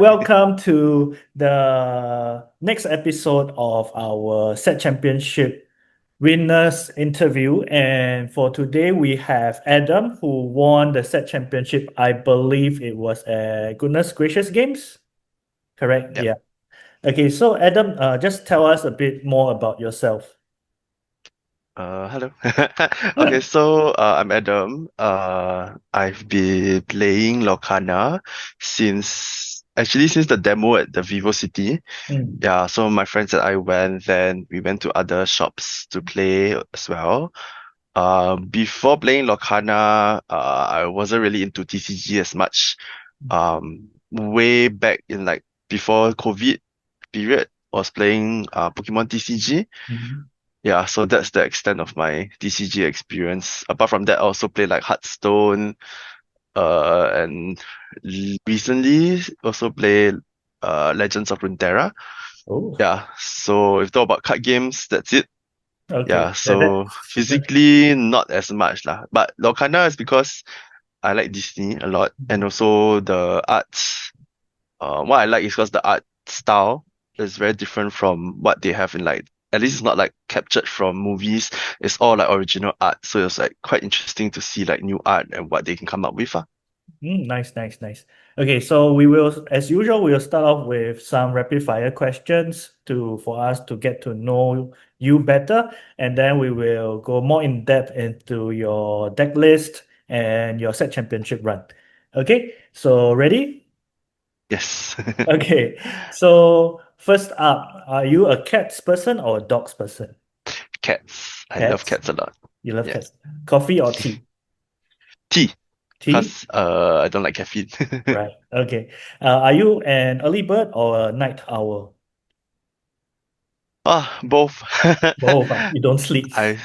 Welcome to the next episode of our Set Championship winners interview. And for today, we have Adam, who won the Set Championship. I believe it was a Goodness Gracious Games. Correct? Yep. Yeah. Okay, so Adam, just tell us a bit more about yourself. Hello. Okay, so I'm Adam. I've been playing Lorcana since the demo at the Vivo City. Mm, Yeah, so my friends and I went, then we went to other shops to play as well. Before playing Lorcana, I wasn't really into TCG as much. Way back in like before COVID period, I was playing Pokemon TCG. mhm, Yeah, so that's the extent of my TCG experience. Apart from that, I also play like Hearthstone, and recently also play Legends of Runeterra. Oh, Yeah, so if you talk about card games, that's it. okay. Yeah, so That, physically not as much lah. But Lorcana is because I like Disney a lot, and also the arts. What I like is because the art style is very different from what they have in like, at least it's not like captured from movies. It's all like original art. So it's like quite interesting to see like new art and what they can come up with. Nice, nice, nice. Okay, so we will, as usual, we will start off with some rapid fire questions to for us to get to know you better, and then we will go more in depth into your deck list and your set championship run. Okay, so ready? Yes. Okay, so first up, are you a cats person or a dogs person? Cats. I love Cats. cats a lot. You love Yes. cats. Coffee or tea? Tea. Tea? Because I don't like caffeine. Right. Okay. Are you an early bird or a night owl? Both. Both. You don't sleep. I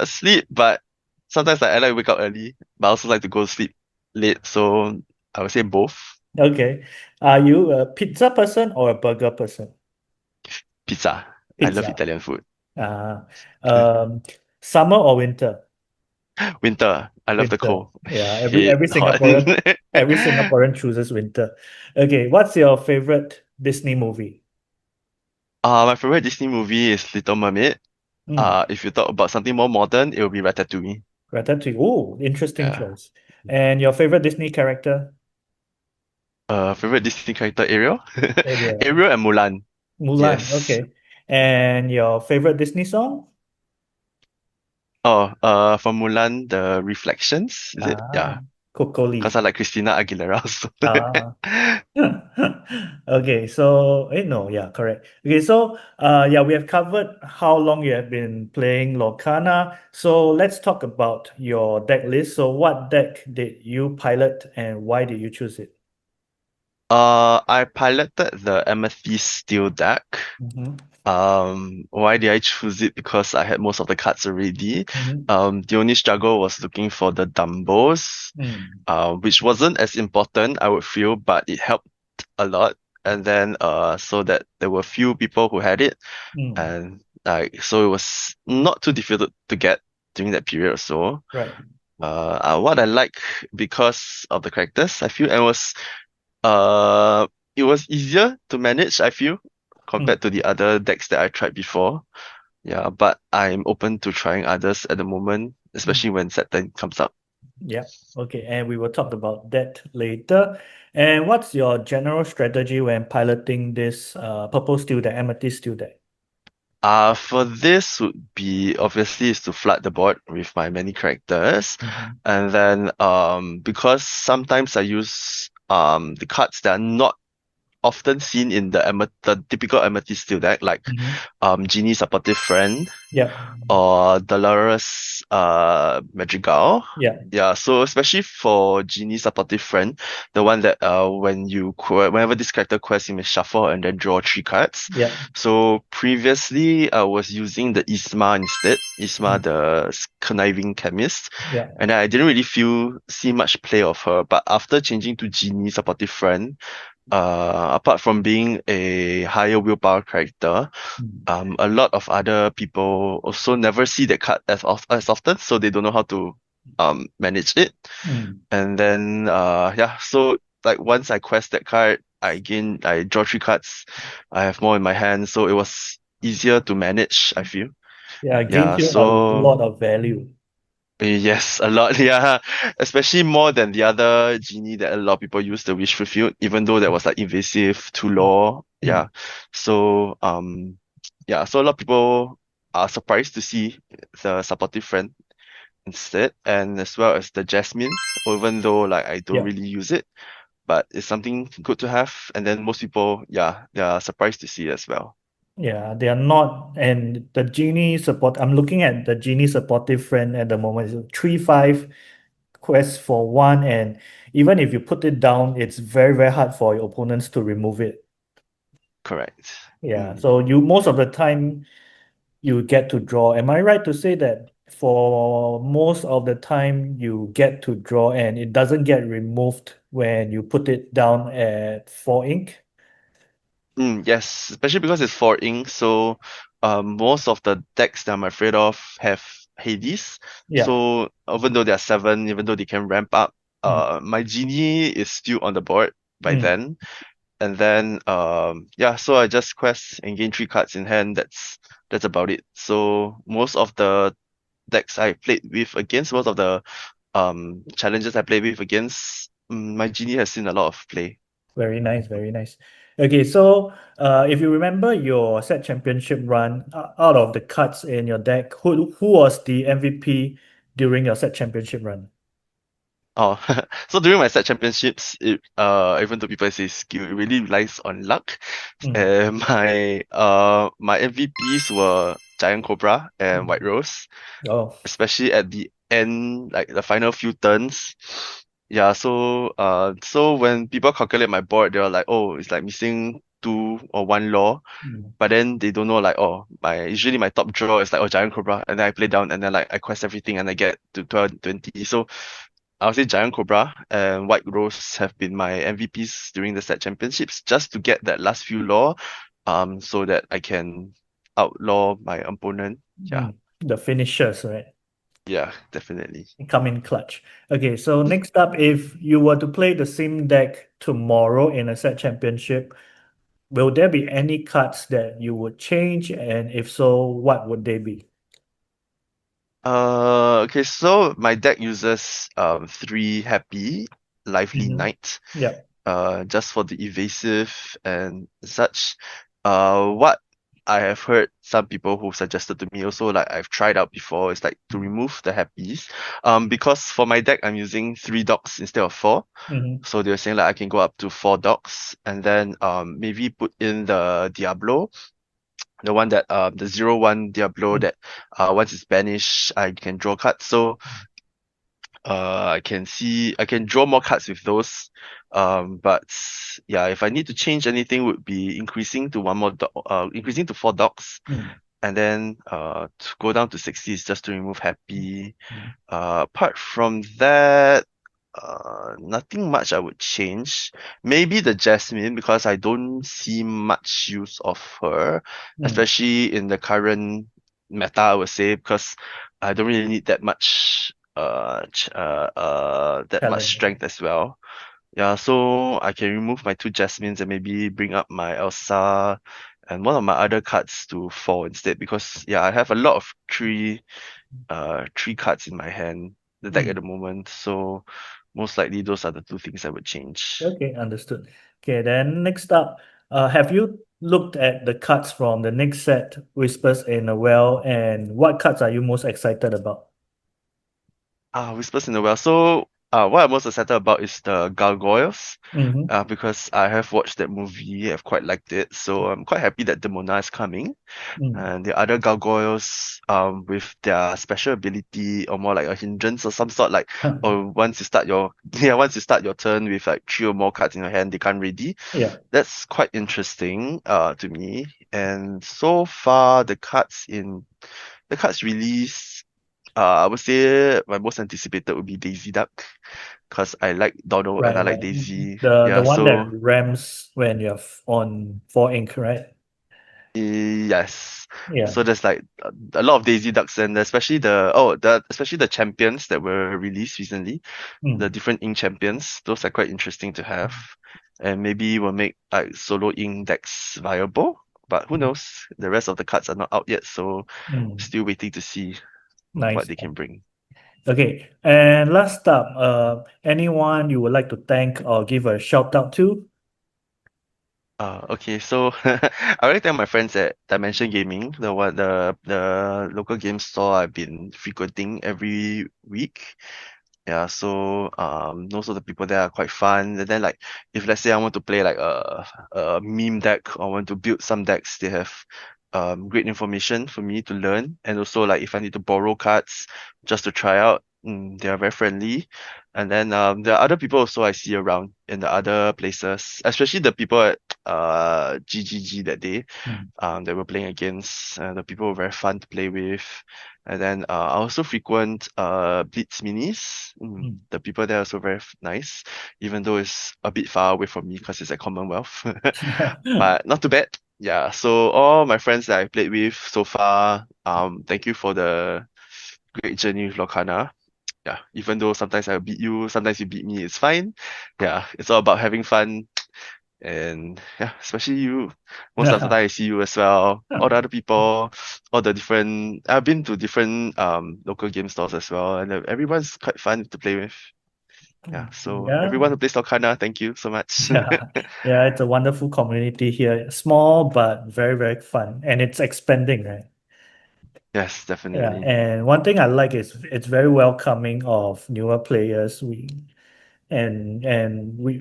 sleep, but sometimes like, I like to wake up early, but I also like to go to sleep late. So I would say both. Okay. Are you a pizza person or a burger person? Pizza. I love Pizza. Italian food. Uh, um, Summer or winter? Winter. I love the Winter. cold. I Yeah. Every hate every hot. Singaporean chooses winter. Okay. What's your favorite Disney movie? My favorite Disney movie is Little Mermaid. Hmm. If you talk about something more modern, it will be Ratatouille. Ratatouille. Oh, interesting Yeah. choice. And your favorite Disney character? Favorite Disney character, Ariel? Ariel. Ariel and Mulan. Mulan. Yes. Okay. And your favorite Disney song? For Mulan, the Reflections, is it? Ah, Yeah. Because Cocoli. I like Christina Aguilera also. Ah. Okay, so no, yeah, correct. Okay, so yeah, we have covered how long you have been playing Lorcana. So let's talk about your deck list. So what deck did you pilot and why did you choose it? I piloted the Amethyst Steel deck. Mm-hmm. Why did I choose it? Because I had most of the cards already. Mm-hmm. The only struggle was looking for the Dumbos, Mm. which wasn't as important, I would feel, but it helped a lot. And then, so that there were few people who had it, Mm. and like, so it was not too difficult to get during that period or so. Right. What I like because of the characters, I feel uh, it was easier to manage, I feel, Mm. compared to the other decks that I tried before. Yeah, but I'm open to trying others at the moment, Mm. especially when set 10 comes up. Yeah. Okay, and we will talk about that later. And what's your general strategy when piloting this purple steel deck, amethyst steel deck? For this would be obviously is to flood the board with my many characters. Mhm. And then because sometimes I use the cards that are not often seen in the typical Amethyst steel deck, like Mhm. Genie Supportive Friend Yeah. or Dolores Madrigal. Yeah. Yeah, so especially for Genie Supportive Friend, the one that whenever this character quests, you may shuffle and then draw three cards. Yeah. So previously I was using the Isma instead, Isma Mm. the conniving chemist, Yeah. and I didn't really see much play of her. But after changing to Genie Supportive Friend, apart from being a higher willpower character, Mm. a lot of other people also never see that card as often, so they don't know how to manage it. Mm. And then yeah, so like once I quest that card, I draw three cards. I have more in my hand, so it was easier to manage, I feel. Yeah, it gains Yeah, you a so lot of value. yes, a lot, yeah. Especially more than the other genie that a lot of people use, the wish fulfilled, even though that was like invasive, too low. Yeah. Mm. So yeah, so a lot of people are surprised to see the supportive friend instead, and as well as the Jasmine, even though like I don't Yeah. really use it, but it's something good to have. And then most people, yeah, they are surprised to see it as well. Yeah, they are not, and the genie support. I'm looking at the genie supportive friend at the moment. It's 3/5 quest for one, and even if you put it down, it's very, very hard for your opponents to remove it. Correct. Yeah, Mm. so you most of the time you get to draw. Am I right to say that for most of the time you get to draw and it doesn't get removed when you put it down at 4 ink? Yes, especially because it's four ink, so most of the decks that I'm afraid of have Hades. Yeah. So even though there are seven, even though they can ramp up, Mm, my genie is still on the board by mm, then. And then yeah, so I just quest and gain three cards in hand. That's about it. So most of the decks I played with against, most of the challenges I played with against, my genie has seen a lot of play. very nice, very nice. Okay, so if you remember your set championship run, out of the cards in your deck, who was the MVP during your set championship run? Oh, so during my set championships, even though people say skill, it really relies on luck. Mm, And my MVPs were Giant Cobra and White mm. Rose, Oh. especially at the end, like the final few turns. Yeah, so when people calculate my board, they're like, oh, it's like missing two or one law. Mm, But then they don't know like, oh, my usually my top draw is like, oh, Giant Cobra, and then I play down and then like I quest everything and I get to 12, 20. So I would say Giant Cobra and White Rose have been my MVPs during the set championships just to get that last few law, so that I can outlaw my opponent. Yeah, The finishers, right? yeah, definitely. Come in clutch. Okay, so next up, if you were to play the same deck tomorrow in a set championship, will there be any cards that you would change? And if so, what would they be? Okay, so my deck uses three happy lively Hmm. knights, Yeah. just for the evasive and such. What I have heard some people who suggested to me also, like I've tried out before, is like to remove the happies. Because for my deck I'm using three dogs instead of four. Hmm. So they were saying like I can go up to four dogs and then maybe put in the Diablo, the one that the 0/1 Diablo that once it's banished I can draw cards. So I can draw more cards with those. But yeah, if I need to change anything, would be increasing to increasing to four dogs, Mm. and then to go down to 60 is just to remove happy. Apart from that, nothing much I would change. Maybe the Jasmine because I don't see much use of her, Mm. especially in the current meta, I would say, because I don't really need that much Challenge. strength as well. Yeah, so I can remove my two Jasmines and maybe bring up my Elsa and one of my other cards to four instead because yeah, I have a lot of three cards in my hand, the deck at Mm. the moment. So most likely those are the two things I would change. Okay, understood. Okay, then next up, have you looked at the cards from the next set, Whispers in a Well, and what cards are you most excited about? Whispers in the Well. So what I'm most excited about is the Gargoyles. Mm-hmm. Because I have watched that movie, I've quite liked it. So I'm quite happy that Demona is coming. Mm. And the other gargoyles, with their special ability or more like a hindrance or some sort, like or once you start your yeah, once you start your turn with like three or more cards in your hand, they can't ready. Yeah. That's quite interesting to me. And so far the cards released, I would say my most anticipated would be Daisy Duck because I like Donald and Right, I right. like Daisy. The Yeah, one that so ramps when you're on 4 ink, right? Yes. Yeah. So there's like a lot of Daisy Ducks, and especially the champions that were released recently, the Mm. different ink champions. Those are quite interesting to have, and maybe will make like solo ink decks viable. But who knows? The rest of the cards are not out yet, so Mm. still waiting to see what Nice. they can bring. Okay. And last up, anyone you would like to thank or give a shout out to? Okay, so I already thank my friends at Dimension Gaming, the local game store I've been frequenting every week. Yeah, so most of the people there are quite fun. And then like if let's say I want to play like a meme deck or want to build some decks, they have great information for me to learn. And also like if I need to borrow cards just to try out, they are very friendly. And then there are other people also I see around in the other places, especially the people at GGG that day Mm. that we're playing against. The people were very fun to play with. And then I also frequent Blitz Minis. Mm. The people there are also very nice, even though it's a bit far away from me because it's at Commonwealth. But not too bad. Yeah, so all my friends that I played with so far, thank you for the great journey with Lorcana. Yeah, even though sometimes I beat you, sometimes you beat me, it's fine. Yeah, it's all about having fun. And yeah, especially you. Most of the time I see you as well. All the other people, all the different I've been to different local game stores as well, and everyone's quite fun to play with. Yeah, so Yeah. everyone who plays Lorcana, thank you so much. Yeah. Yeah, it's a wonderful community here. Small but very, very fun. And it's expanding, right? Yes, Yeah. definitely. And one thing I like is it's very welcoming of newer players. We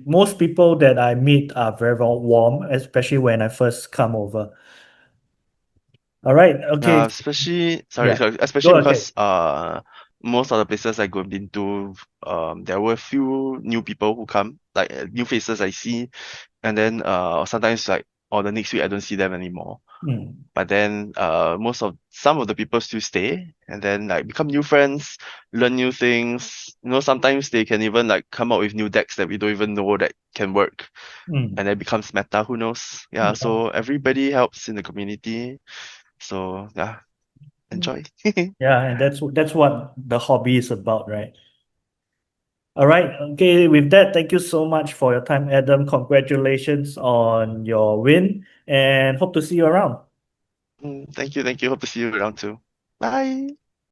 most people that I meet are very, very warm, especially when I first come over. All right. Okay. Sorry, Yeah. sorry, especially Go ahead. because most of the places I go into, there were a few new people who come, like new faces I see, and then sometimes like or the next week I don't see them anymore. Mm, But then some of the people still stay and then like become new friends, learn new things. Sometimes they can even like come up with new decks that we don't even know that can work, mm. and it becomes meta, who knows? Yeah, Yeah. so everybody helps in the community. So yeah, enjoy. Yeah, and that's what the hobby is about, right? All right. Okay. With that, thank you so much for your time, Adam. Congratulations on your win and hope to see you around. Thank you. Hope to see you around too. Bye.